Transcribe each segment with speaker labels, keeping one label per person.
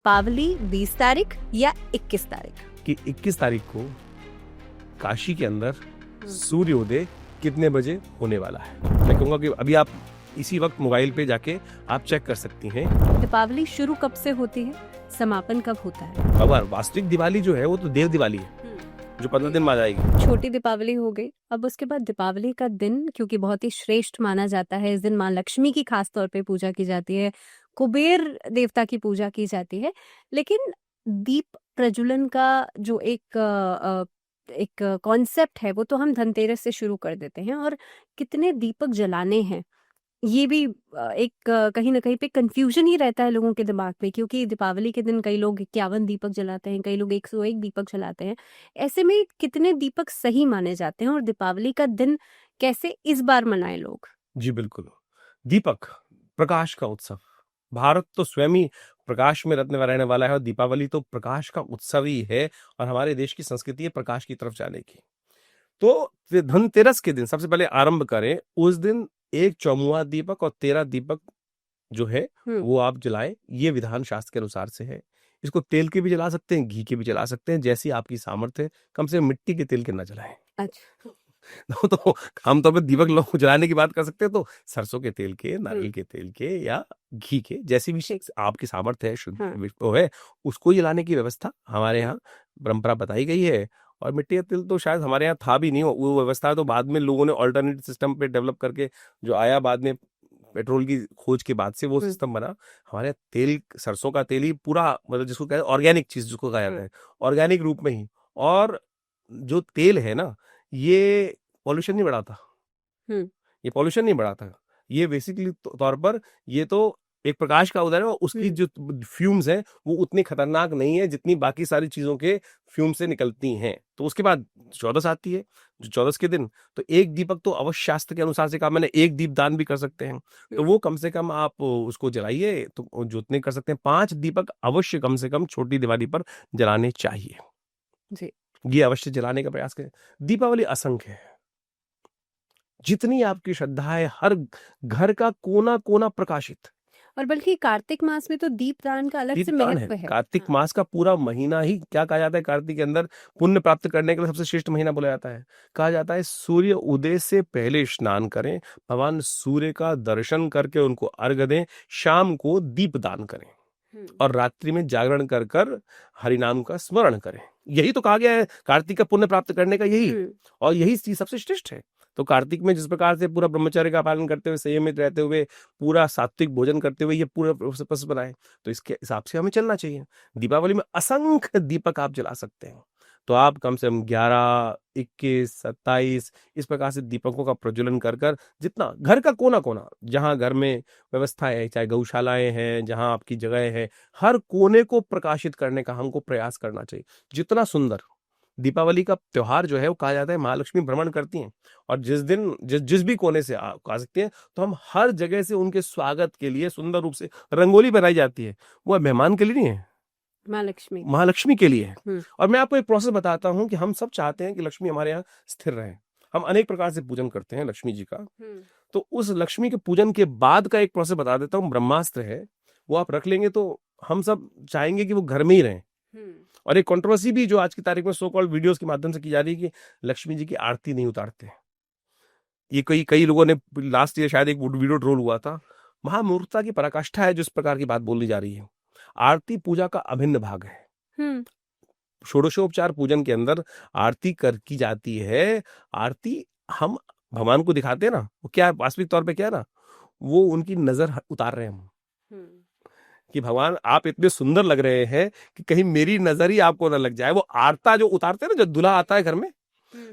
Speaker 1: दीपावली 20 तारीख या 21 तारीख?
Speaker 2: कि 21 तारीख को काशी के अंदर सूर्योदय कितने बजे होने वाला है। मैं कहूँगा कि अभी आप इसी वक्त मोबाइल पे जाके आप चेक कर सकती हैं।
Speaker 1: दीपावली शुरू कब से होती है, समापन कब होता है?
Speaker 2: अब वास्तविक दिवाली जो है वो तो देव दिवाली है जो 15 दिन में आ जाएगी।
Speaker 1: छोटी दीपावली हो गई, अब उसके बाद दीपावली का दिन क्योंकि बहुत ही श्रेष्ठ माना जाता है, इस दिन माँ लक्ष्मी की खास तौर पे पूजा की जाती है, कुबेर देवता की पूजा की जाती है, लेकिन दीप प्रज्वलन का जो एक कॉन्सेप्ट है वो तो हम धनतेरस से शुरू कर देते हैं, और कितने दीपक जलाने हैं ये भी कहीं ना कहीं पे कंफ्यूजन ही रहता है लोगों के दिमाग में, क्योंकि दीपावली के दिन कई लोग 51 दीपक जलाते हैं, कई लोग 101 दीपक जलाते हैं। ऐसे में कितने दीपक सही माने जाते हैं और दीपावली का दिन कैसे इस बार मनाए लोग?
Speaker 2: जी बिल्कुल। दीपक प्रकाश का उत्सव, भारत तो स्वयं ही प्रकाश में रहने वाला है और दीपावली तो प्रकाश का उत्सव ही है और हमारे देश की संस्कृति है प्रकाश की तरफ जाने की। तो धनतेरस के दिन सबसे पहले आरंभ करें, उस दिन एक चौमुआ दीपक और 13 दीपक जो है वो आप जलाएं। ये विधान शास्त्र के अनुसार से है। इसको तेल के भी जला सकते हैं, घी के भी जला सकते हैं, जैसी आपकी सामर्थ्य है। कम से कम मिट्टी के तेल के ना जलाएं।
Speaker 1: अच्छा।
Speaker 2: तो आमतौर पर दीपक लोग जलाने की बात कर सकते हैं तो सरसों के तेल के, नारियल के तेल के या घी के, जैसी भी आपकी सामर्थ्य है, शुद्ध वो है, उसको जलाने की व्यवस्था हमारे यहाँ परंपरा बताई गई है। और मिट्टी का तेल तो शायद हमारे यहाँ था भी नहीं, वो व्यवस्था तो बाद में लोगों ने ऑल्टरनेट सिस्टम पे डेवलप करके जो आया बाद में पेट्रोल की खोज के बाद से वो सिस्टम बना। हमारे यहाँ तेल सरसों का तेल ही पूरा, मतलब जिसको कहते हैं ऑर्गेनिक चीज जिसको कहा जाता है, ऑर्गेनिक रूप में ही। और जो तेल है ना, ये पॉल्यूशन नहीं बढ़ाता, ये पॉल्यूशन नहीं बढ़ाता, ये बेसिकली तौर पर ये तो एक प्रकाश का उदाहरण है। उसकी जो फ्यूम्स हैं वो उतनी खतरनाक नहीं है जितनी बाकी सारी चीजों के फ्यूम से निकलती हैं। तो उसके बाद चौदस आती है, जो चौदस के दिन तो एक दीपक तो अवश्य शास्त्र के अनुसार से कहा मैंने, एक दीप दान भी कर सकते हैं। तो वो कम से कम आप उसको जलाइए, तो जो उतने कर सकते हैं 5 दीपक अवश्य कम से कम छोटी दिवाली पर जलाने चाहिए जी। ये अवश्य जलाने का प्रयास करें। दीपावली असंख्य है, जितनी आपकी श्रद्धा है, हर घर का कोना कोना प्रकाशित।
Speaker 1: और बल्कि कार्तिक मास में तो दीपदान का अलग से महत्व है।
Speaker 2: कार्तिक मास का पूरा महीना ही क्या कहा जाता है, कार्तिक के अंदर पुण्य प्राप्त करने के लिए सबसे श्रेष्ठ महीना बोला जाता है। कहा जाता है सूर्य उदय से पहले स्नान करें, भगवान सूर्य का दर्शन करके उनको अर्घ्य दें, शाम को दीप दान करें और रात्रि में जागरण कर कर हरिनाम का स्मरण करें। यही तो कहा गया है कार्तिक का पुण्य प्राप्त करने का, यही और यही चीज सबसे श्रेष्ठ है। तो कार्तिक में जिस प्रकार से पूरा ब्रह्मचर्य का पालन करते हुए, संयमित रहते हुए, पूरा सात्विक भोजन करते हुए ये पूरा प्रोसेस बनाए, तो इसके हिसाब से हमें चलना चाहिए। दीपावली में असंख्य दीपक आप जला सकते हैं, तो आप कम से कम 11, 21, 27 इस प्रकार से दीपकों का प्रज्वलन कर कर जितना घर का कोना कोना, जहां घर में व्यवस्था है, चाहे गौशालाएं हैं, जहां आपकी जगह है, हर कोने को प्रकाशित करने का हमको प्रयास करना चाहिए। जितना सुंदर दीपावली का त्योहार जो है वो कहा जाता है महालक्ष्मी भ्रमण करती हैं, और जिस दिन जिस भी कोने से आ सकते हैं, तो हम हर जगह से उनके स्वागत के लिए सुंदर रूप से रंगोली बनाई जाती है। वो मेहमान के लिए नहीं है, महालक्ष्मी के लिए है। और मैं आपको एक प्रोसेस बताता हूँ कि हम सब चाहते हैं कि लक्ष्मी हमारे यहाँ स्थिर रहे। हम अनेक प्रकार से पूजन करते हैं लक्ष्मी जी का, तो उस लक्ष्मी के पूजन के बाद का एक प्रोसेस बता देता हूँ। ब्रह्मास्त्र है, वो आप रख लेंगे तो हम सब चाहेंगे कि वो घर में ही रहें। और एक कंट्रोवर्सी भी जो आज की तारीख में सो कॉल्ड वीडियोस के माध्यम से की जा रही है कि लक्ष्मी जी की आरती नहीं उतारते। ये कई लोगों ने लास्ट ईयर शायद एक वीडियो ट्रोल हुआ था। महामूर्खता की पराकाष्ठा है जो इस प्रकार की बात बोली जा रही है। आरती पूजा का अभिन्न भाग है। षोडशोपचार पूजन के अंदर आरती की जाती है। आरती हम भगवान को दिखाते हैं ना, वो क्या वास्तविक तौर पे क्या है ना, वो उनकी नजर उतार रहे हैं हम कि भगवान आप इतने सुंदर लग रहे हैं कि कहीं मेरी नजर ही आपको न लग जाए। वो आरता जो उतारते हैं ना, जब दूल्हा आता है घर में,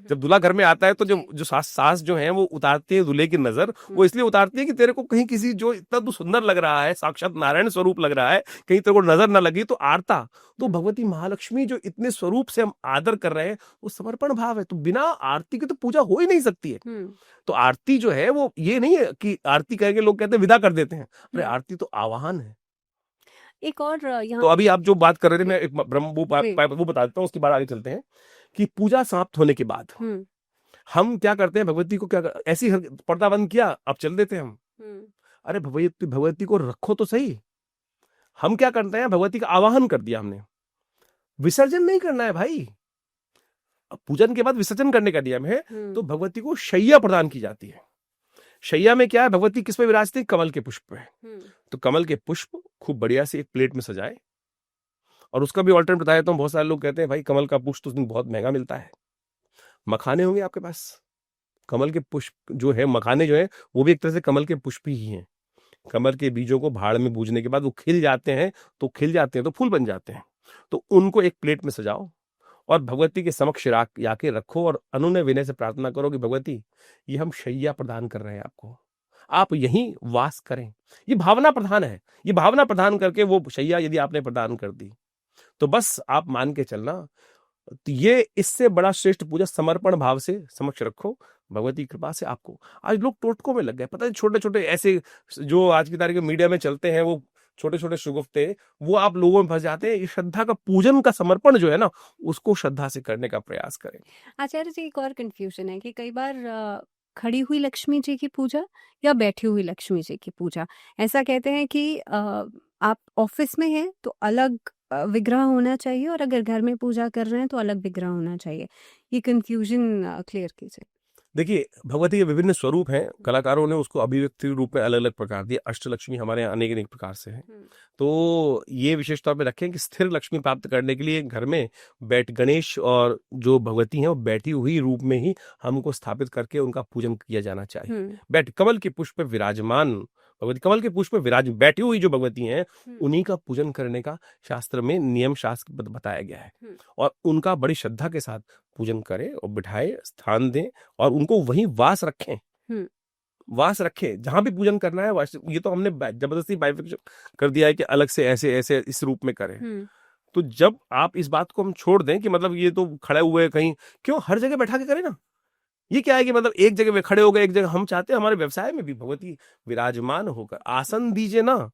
Speaker 2: जब दूल्हा घर में आता है तो जो सास जो है वो उतारती है दूल्हे की नजर। वो इसलिए उतारती है कि तेरे को कहीं किसी जो इतना तू सुंदर लग रहा है, साक्षात नारायण स्वरूप लग रहा है, कहीं तेरे को नजर न लगी। तो आरता तो भगवती महालक्ष्मी जो इतने स्वरूप से हम आदर कर रहे हैं, वो समर्पण भाव है। तो बिना आरती की तो पूजा हो ही नहीं सकती है। तो आरती जो है वो ये नहीं है कि आरती करके लोग कहते हैं विदा कर देते हैं। अरे आरती तो आवाहन है।
Speaker 1: एक और यहाँ
Speaker 2: तो अभी आप जो बात कर रहे थे, मैं एक वो बता देता हूँ, उसके बाद आगे चलते हैं कि पूजा समाप्त होने के बाद हम क्या करते हैं, भगवती को ऐसी पर्दा बंद किया, अब चल देते हैं हम। अरे भगवती को रखो तो सही। हम क्या करते हैं, भगवती का आवाहन कर दिया हमने, विसर्जन नहीं करना है भाई। अब पूजन के बाद विसर्जन करने का नियम है, तो भगवती को शैया प्रदान की जाती है। शैया में क्या है, भगवती किस पे विराजती है, कमल के पुष्प पे। तो कमल के पुष्प खूब बढ़िया से एक प्लेट में सजाए, और उसका भी ऑल्टरनेट बताया तो बहुत सारे लोग कहते हैं भाई कमल का पुष्प तो बहुत महंगा मिलता है, मखाने होंगे आपके पास, कमल के पुष्प जो है, मखाने जो है वो भी एक तरह से कमल के पुष्प ही हैं। कमल के बीजों को भाड़ में बूझने के बाद वो खिल जाते हैं, तो फूल बन जाते हैं। तो उनको एक प्लेट में सजाओ और भगवती के समक्ष आके रखो, और अनुनय विनय से प्रार्थना करो कि भगवती, ये हम शैया प्रदान कर रहे हैं आपको, आप यहीं वास करें। ये भावना प्रधान है, ये भावना प्रदान करके वो शैया यदि आपने प्रदान कर दी, तो बस आप मान के चलना, तो ये इससे बड़ा श्रेष्ठ पूजा समर्पण भाव से समक्ष रखो, भगवती की कृपा से आपको। आज लोग टोटकों में लग गए, पता है, छोटे छोटे ऐसे जो आज की तारीख में मीडिया में चलते हैं, वो छोटे छोटे शुगुफ्ते, वो आप लोगों में फंस जाते हैं। ये श्रद्धा का पूजन का समर्पण जो है ना, उसको श्रद्धा से करने का प्रयास करें।
Speaker 1: आचार्य जी, एक और कंफ्यूजन है कि कई बार खड़ी हुई लक्ष्मी जी की पूजा या बैठी हुई लक्ष्मी जी की पूजा, ऐसा कहते हैं कि आप ऑफिस में हैं तो अलग विग्रह होना चाहिए, और अगर घर में पूजा कर रहे हैं तो अलग विग्रह होना चाहिए। ये कंफ्यूजन क्लियर कीजिए।
Speaker 2: देखिए, भगवती के विभिन्न स्वरूप हैं, कलाकारों ने उसको अभिव्यक्ति रूप में अलग अलग प्रकार दिए। अष्टलक्ष्मी हमारे यहाँ अनेक अनेक प्रकार से है। तो ये विशेष तौर पे रखें कि स्थिर लक्ष्मी प्राप्त करने के लिए घर में गणेश और जो भगवती हैं वो बैठी हुई रूप में ही हमको स्थापित करके उनका पूजन किया जाना चाहिए। कमल के पुष्प पे विराजमान भगवती, कमल के पुष्प पे बैठी हुई जो भगवती हैं, उन्हीं का पूजन करने का शास्त्र में नियम शास्त्र बताया गया है, और उनका बड़ी श्रद्धा के साथ पूजन करें और बिठाए, स्थान दें, और उनको वहीं वास रखें जहां भी पूजन करना है। ये तो हमने जबरदस्ती बाइफिकेशन कर दिया है कि अलग से ऐसे ऐसे इस रूप में करें। तो जब आप इस बात को हम छोड़ दें कि मतलब ये तो खड़े हुए कहीं, क्यों हर जगह बैठा के करें ना। ये क्या है कि मतलब एक जगह खड़े हो गए, एक जगह, हम चाहते हैं हमारे व्यवसाय में भी भगवती विराजमान होकर, आसन दीजिए ना,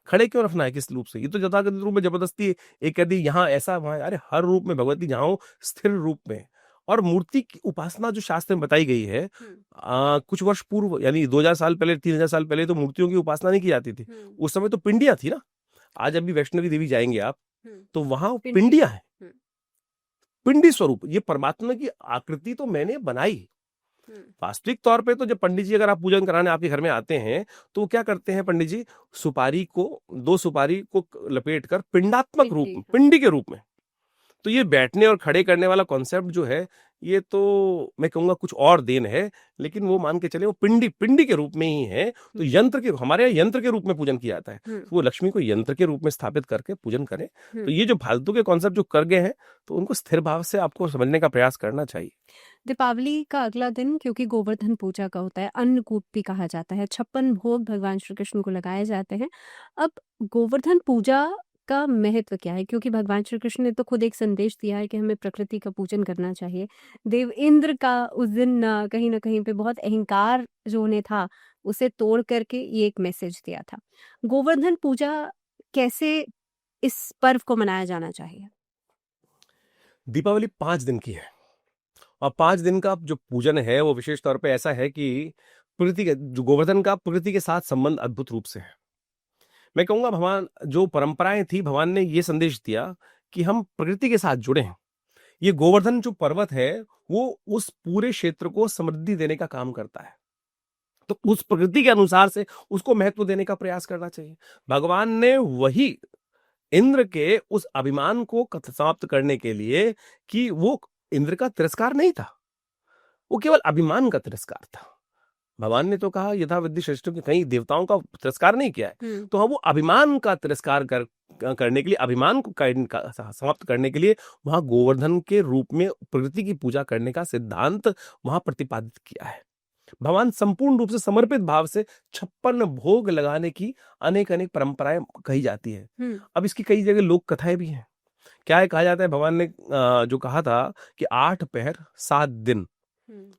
Speaker 2: खड़े क्यों रखना है किस रूप से। ये तो तथाकथित रूप में जबरदस्ती एक कह दी यहाँ ऐसा वहां, अरे हर रूप में भगवती जहाँ हो, स्थिर रूप में। और मूर्ति की उपासना जो शास्त्र में बताई गई है, कुछ वर्ष पूर्व यानी 2000 साल पहले, 3000 साल पहले तो मूर्तियों की उपासना नहीं की जाती थी। उस समय तो पिंडियां थी ना। आज अभी वैष्णवी देवी जाएंगे आप, तो वहां पिंडियां है, पिंडी स्वरूप। ये परमात्मा की आकृति तो मैंने बनाई। वास्तविक तौर पे तो जब पंडित जी अगर आप पूजन कराने आपके घर में आते हैं, तो क्या करते हैं पंडित जी, दो सुपारी को लपेट कर पिंडात्मक रूप में, पिंडी के रूप में। तो ये बैठने और खड़े करने वाला कॉन्सेप्ट जो है, ये तो मैं कहूंगा कुछ और देन है, लेकिन वो मान के चले वो पिंडी के रूप में ही है। तो हमारे यहाँ यंत्र के रूप में पूजन किया जाता है, वो लक्ष्मी को यंत्र के रूप में स्थापित करके पूजन करें। तो ये जो फालतू के कॉन्सेप्ट जो कर गए हैं, तो उनको स्थिर भाव से आपको समझने का प्रयास करना चाहिए।
Speaker 1: दीपावली का अगला दिन क्योंकि गोवर्धन पूजा का होता है, अन्नकूट भी कहा जाता है, 56 भोग भगवान श्री कृष्ण को लगाए जाते हैं। अब गोवर्धन पूजा का महत्व क्या है? क्योंकि भगवान श्री कृष्ण ने तो खुद एक संदेश दिया है कि हमें प्रकृति का पूजन करना चाहिए। देव इंद्र का उस दिन कहीं ना कहीं पे बहुत अहंकार जो उन्हें था, उसे तोड़ करके ये एक मैसेज दिया था। गोवर्धन पूजा कैसे इस पर्व को मनाया जाना चाहिए?
Speaker 2: दीपावली 5 दिन की है, और 5 दिन का जो पूजन है वो विशेष तौर पे ऐसा है कि जो गोवर्धन का प्रकृति के साथ संबंध अद्भुत रूप से है। मैं कहूंगा भगवान जो परंपराएं थी, भगवान ने ये संदेश दिया कि हम प्रकृति के साथ जुड़े हैं। ये गोवर्धन जो पर्वत है, वो उस पूरे क्षेत्र को समृद्धि देने का काम करता है, तो उस प्रकृति के अनुसार से उसको महत्व देने का प्रयास करना चाहिए। भगवान ने वही इंद्र के उस अभिमान को समाप्त करने के लिए, कि वो इंद्र का तिरस्कार नहीं था, वो केवल अभिमान का तिरस्कार था। भगवान ने तो कहा यथा विद्धि श्रेष्ठ, कहीं देवताओं का तिरस्कार नहीं किया है। तो हम वो अभिमान का तिरस्कार करने के लिए, अभिमान को समाप्त करने के लिए वहां गोवर्धन के रूप में प्रकृति की पूजा करने का सिद्धांत वहां प्रतिपादित किया है। भगवान संपूर्ण रूप से समर्पित भाव से 56 भोग लगाने की अनेक अनेक परंपराएं कही जाती है। अब इसकी कई जगह लोक कथाएं भी हैं। क्या है, कहा जाता है भगवान ने जो कहा था कि 8 पहर 7 दिन,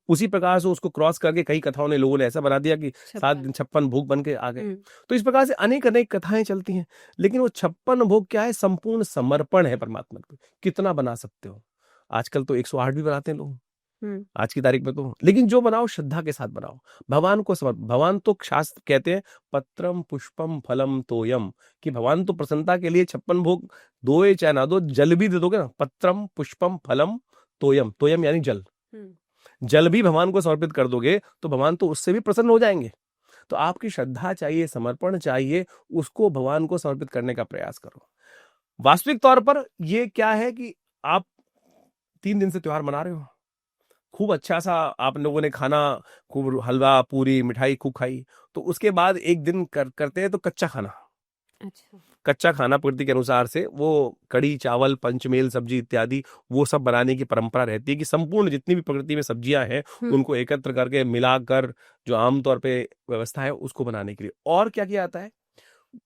Speaker 2: उसी प्रकार से उसको क्रॉस करके कई कथाओं ने, लोगों ने ऐसा बना दिया कि 7 दिन 56 भोग बन के आ गए। तो इस प्रकार से अनेक अनेक कथाएं चलती हैं, लेकिन वो 56 भोग क्या है, संपूर्ण समर्पण है परमात्मा को। कितना बना सकते हो, आजकल तो 108 भी बनाते हैं लोग, आज की तारीख में तो। लेकिन जो बनाओ श्रद्धा के साथ बनाओ, भगवान को भगवान तो शास्त्र कहते हैं पत्रम पुष्पम फलम तोयम, कि भगवान तो प्रसन्नता के लिए 56 भोग दोए चाहे ना दो, जल भी दे दोगे ना, पत्रम पुष्पम फलम तोयम, तोयम यानी जल, जल भी भगवान को समर्पित कर दोगे तो भगवान तो उससे भी प्रसन्न हो जाएंगे। तो आपकी श्रद्धा चाहिए, समर्पण चाहिए, उसको भगवान को समर्पित करने का प्रयास करो। वास्तविक तौर पर ये क्या है कि आप 3 दिन से त्योहार मना रहे हो, खूब अच्छा सा आप लोगों ने खाना, खूब हलवा पूरी मिठाई खूब खाई, तो उसके बाद एक दिन करते हैं तो कच्चा खाना।
Speaker 1: अच्छा।
Speaker 2: कच्चा खाना प्रकृति के अनुसार से वो कड़ी चावल पंचमेल सब्जी इत्यादि वो सब बनाने की परंपरा रहती है कि संपूर्ण जितनी भी प्रकृति में सब्जियां हैं उनको एकत्र करके मिलाकर जो आमतौर पे व्यवस्था है उसको बनाने के लिए। और क्या किया जाता है,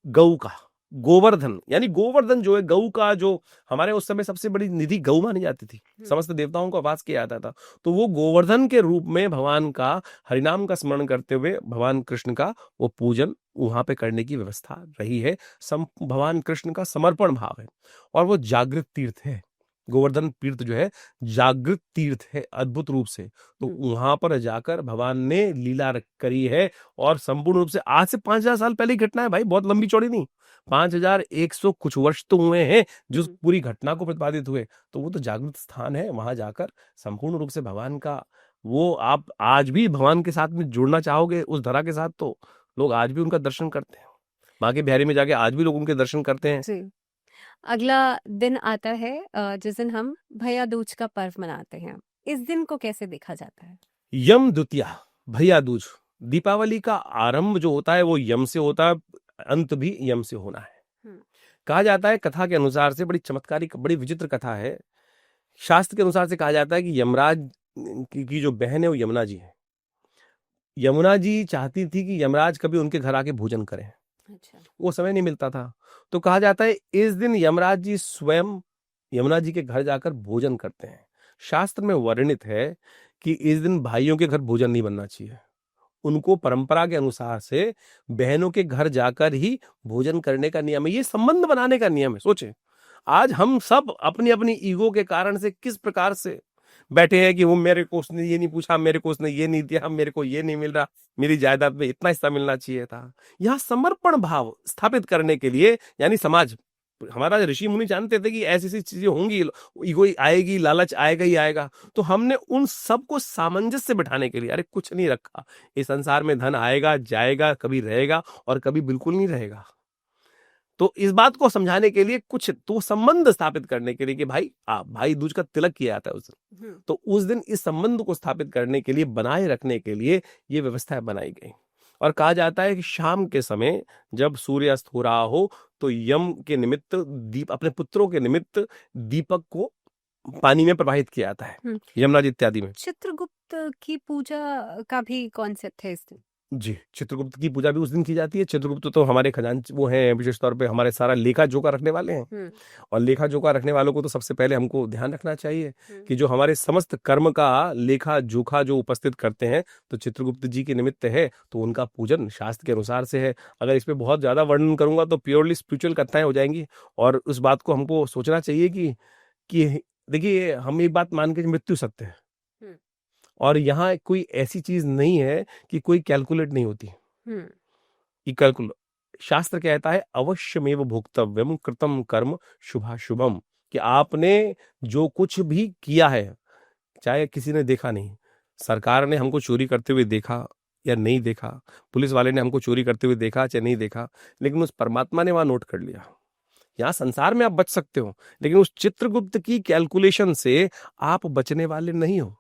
Speaker 2: गऊ का गोवर्धन, यानी गोवर्धन जो है गऊ का, जो हमारे उस समय सबसे बड़ी निधि गऊ मानी जाती थी, समस्त देवताओं को वास किया जाता था, तो वो गोवर्धन के रूप में भगवान का हरिनाम का स्मरण करते हुए भगवान कृष्ण का वो पूजन वहां पे करने की व्यवस्था रही है। भगवान कृष्ण का समर्पण भाव है और वो जागृत तीर्थ है। गोवर्धन तीर्थ जो है जागृत तीर्थ है अद्भुत रूप से, तो वहां पर जाकर भगवान ने लीला करी है। और संपूर्ण रूप से आज से 5000 साल पहले की घटना है भाई, बहुत लंबी चौड़ी नहीं, 5100 कुछ वर्ष तो हुए हैं जो पूरी घटना को प्रतिपादित हुए। तो वो तो जागृत स्थान है, वहां जाकर संपूर्ण रूप से भगवान का वो, आप आज भी भगवान के साथ में जुड़ना चाहोगे उस धरा के साथ, तो लोग आज भी उनका दर्शन करते हैं, माँ के बिहारी में जाके आज भी लोग उनके दर्शन करते हैं।
Speaker 1: जी। अगला दिन आता है जिस दिन हम भैया दूज का पर्व मनाते हैं। इस दिन को कैसे देखा जाता है?
Speaker 2: यम द्वितीया, भैया दूज, दीपावली का आरंभ जो होता है वो यम से होता है, अंत भी यम से होना है। कहा जाता है कथा के अनुसार से, बड़ी चमत्कारी बड़ी विचित्र कथा है, शास्त्र के अनुसार से कहा जाता है कि यमराज की जो बहन है वो यमुना जी है। यमुना जी चाहती थी कि यमराज कभी उनके घर आके भोजन करें।
Speaker 1: अच्छा।
Speaker 2: वो समय नहीं मिलता था, तो कहा जाता है इस दिन यमराज जी स्वयं यमुना जी के घर जाकर भोजन करते हैं। शास्त्र में वर्णित है कि इस दिन भाइयों के घर भोजन नहीं बनना चाहिए, उनको परंपरा के अनुसार से बहनों के घर जाकर ही भोजन करने का नियम है, ये संबंध बनाने का नियम है। सोचे आज हम सब अपनी अपनी ईगो के कारण से किस प्रकार से बैठे हैं कि वो मेरे को उसने ये नहीं पूछा, मेरे को उसने ये नहीं दिया, मेरे को ये नहीं मिल रहा, मेरी जायदाद में इतना हिस्सा मिलना चाहिए था। यहाँ समर्पण भाव स्थापित करने के लिए, यानी समाज, हमारा ऋषि मुनि जानते थे कि ऐसी ऐसी चीजें होंगी, ईगो आएगी, लालच आएगा ही आएगा, तो हमने उन सबको सामंजस्य बिठाने के लिए, अरे कुछ नहीं रखा, इस संसार में धन आएगा जाएगा, कभी रहेगा और कभी बिल्कुल नहीं रहेगा। तो इस बात को समझाने के लिए, कुछ तो संबंध स्थापित करने के लिए कि भाई दूज का तिलक किया जाता है उस दिन, तो उस दिन इस संबंध को स्थापित करने के लिए, बनाए रखने के लिए ये व्यवस्था बनाई गई। और कहा जाता है कि शाम के समय जब सूर्यास्त हो रहा हो तो यम के निमित्त अपने पुत्रों के निमित्त दीपक को पानी में प्रवाहित किया जाता है, यमुना जी इत्यादि में।
Speaker 1: चित्रगुप्त की पूजा का भी कॉन्सेप्ट है इस दिन।
Speaker 2: जी, चित्रगुप्त की पूजा भी उस दिन की जाती है। चित्रगुप्त तो हमारे खजांची वो हैं, विशेष तौर पे हमारे सारा लेखा जोखा रखने वाले हैं, और लेखा जोखा रखने वालों को तो सबसे पहले हमको ध्यान रखना चाहिए कि जो हमारे समस्त कर्म का लेखा जोखा जो उपस्थित करते हैं, तो चित्रगुप्त जी के निमित्त है, तो उनका पूजन शास्त्र के अनुसार से है। अगर इस पे बहुत ज्यादा वर्णन करूंगा तो प्योरली स्पिरिचुअल कथाएं हो जाएंगी, और उस बात को हमको सोचना चाहिए कि देखिए, हम एक बात मान के मृत्यु सत्य है, और यहाँ कोई ऐसी चीज नहीं है कि कोई कैलकुलेट नहीं होती। शास्त्र कहता है अवश्यमेव भोक्तव्यम कृतम कर्म शुभाशुभम, कि आपने जो कुछ भी किया है, चाहे किसी ने देखा नहीं, सरकार ने हमको चोरी करते हुए देखा या नहीं देखा, पुलिस वाले ने हमको चोरी करते हुए देखा चाहे नहीं देखा, लेकिन उस परमात्मा ने वहां नोट कर लिया। यहाँ संसार में आप बच सकते हो, लेकिन उस चित्रगुप्त की कैलकुलेशन से आप बचने वाले नहीं हो।